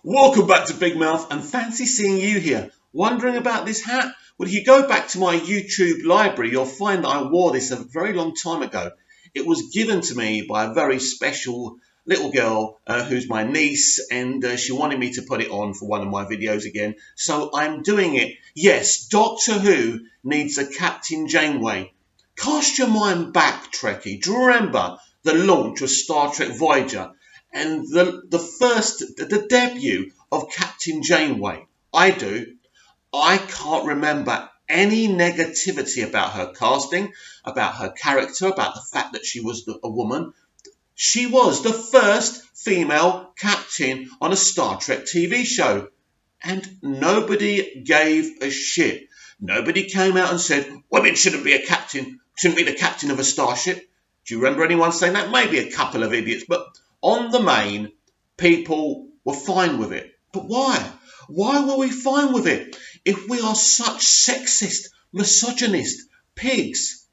Welcome back to Big Mouth, and fancy seeing you here. Wondering about this hat? Well, if you go back to my YouTube library, you'll find that I wore this a very long time ago. It was given to me by a very special little girl who's my niece, and she wanted me to put it on for one of my videos again. So I'm doing it. Yes, Doctor Who needs a Captain Janeway. Cast your mind back, Trekkie. Do you remember the launch of Star Trek Voyager? And the debut of Captain Janeway? I do. I can't remember any negativity about her casting, about her character, about the fact that she was a woman. She was the first female captain on a Star Trek TV show. And nobody gave a shit. Nobody came out and said, women shouldn't be the captain of a starship. Do you remember anyone saying that? Maybe a couple of idiots, but on the main, people were fine with it. But why? Why were we fine with it if we are such sexist, misogynist pigs?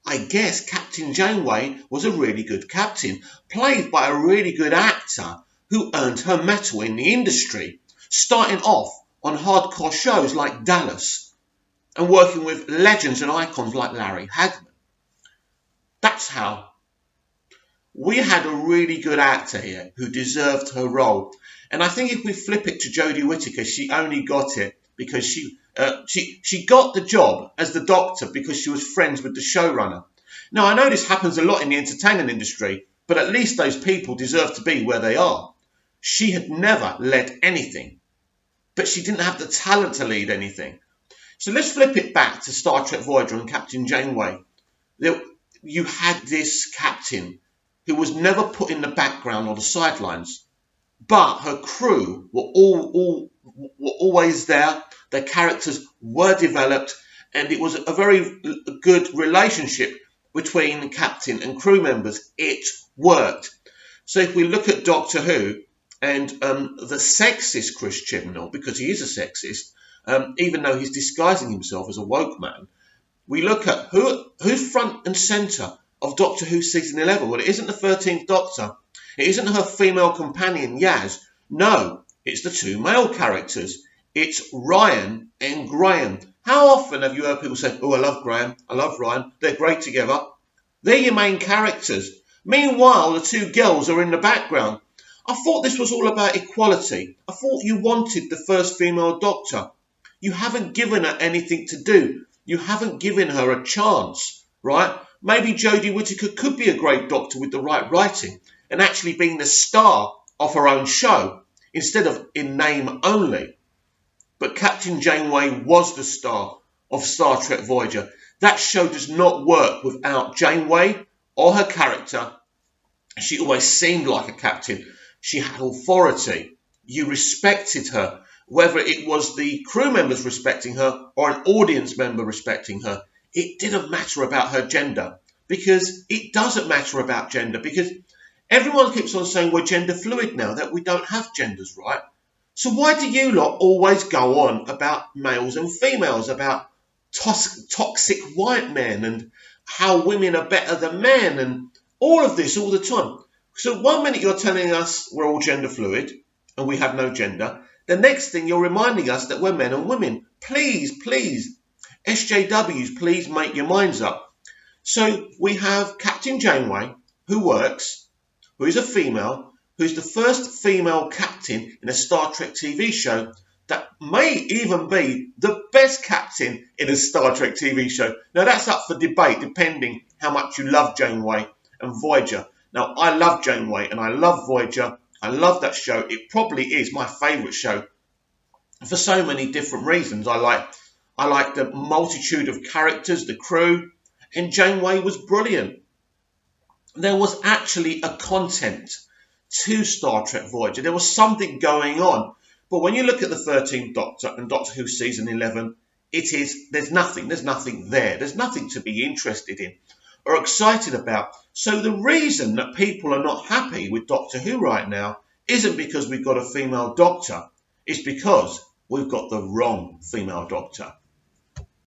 I guess Captain Janeway was a really good captain, played by a really good actor who earned her mettle in the industry, starting off on hardcore shows like Dallas and working with legends and icons like Larry Hagman. That's how. We had a really good actor here who deserved her role. And I think if we flip it to Jodie Whittaker, she only got it because she got the job as the Doctor because she was friends with the showrunner. Now, I know this happens a lot in the entertainment industry, but at least those people deserve to be where they are. She had never led anything, but she didn't have the talent to lead anything. So let's flip it back to Star Trek Voyager and Captain Janeway. You had this captain who was never put in the background or the sidelines, but her crew were always there. Their characters were developed, and it was a very good relationship between the captain and crew members. It worked. So if we look at Doctor Who and the sexist Chris Chibnall, because he is a sexist, even though he's disguising himself as a woke man, we look at who's front and centre of Doctor Who season 11. Well, it isn't the 13th Doctor. It isn't her female companion, Yaz. No, it's the two male characters. It's Ryan and Graham. How often have you heard people say, oh, I love Graham, I love Ryan, they're great together. They're your main characters. Meanwhile, the two girls are in the background. I thought this was all about equality. I thought you wanted the first female Doctor. You haven't given her anything to do. You haven't given her a chance, right? Maybe Jodie Whittaker could be a great Doctor with the right writing and actually being the star of her own show instead of in name only. But Captain Janeway was the star of Star Trek Voyager. That show does not work without Janeway or her character. She always seemed like a captain. She had authority. You respected her, whether it was the crew members respecting her or an audience member respecting her. It didn't matter about her gender, because it doesn't matter about gender, because everyone keeps on saying we're gender fluid now, that we don't have genders, right? So why do you lot always go on about males and females, about toxic white men and how women are better than men and all of this all the time? So one minute you're telling us we're all gender fluid and we have no gender. The next thing you're reminding us that we're men and women. Please, SJWs, please make your minds up. So we have Captain Janeway, who works, who is a female, who's the first female captain in a Star Trek TV show that may even be the best captain in a Star Trek TV show. Now, that's up for debate, depending how much you love Janeway and Voyager. Now, I love Janeway and I love Voyager. I love that show. It probably is my favourite show for so many different reasons. I like the multitude of characters, the crew, and Janeway was brilliant. There was actually a content to Star Trek Voyager. There was something going on. But when you look at the 13th Doctor and Doctor Who Season 11, there's nothing there. There's nothing to be interested in or excited about. So the reason that people are not happy with Doctor Who right now isn't because we've got a female Doctor. It's because we've got the wrong female Doctor.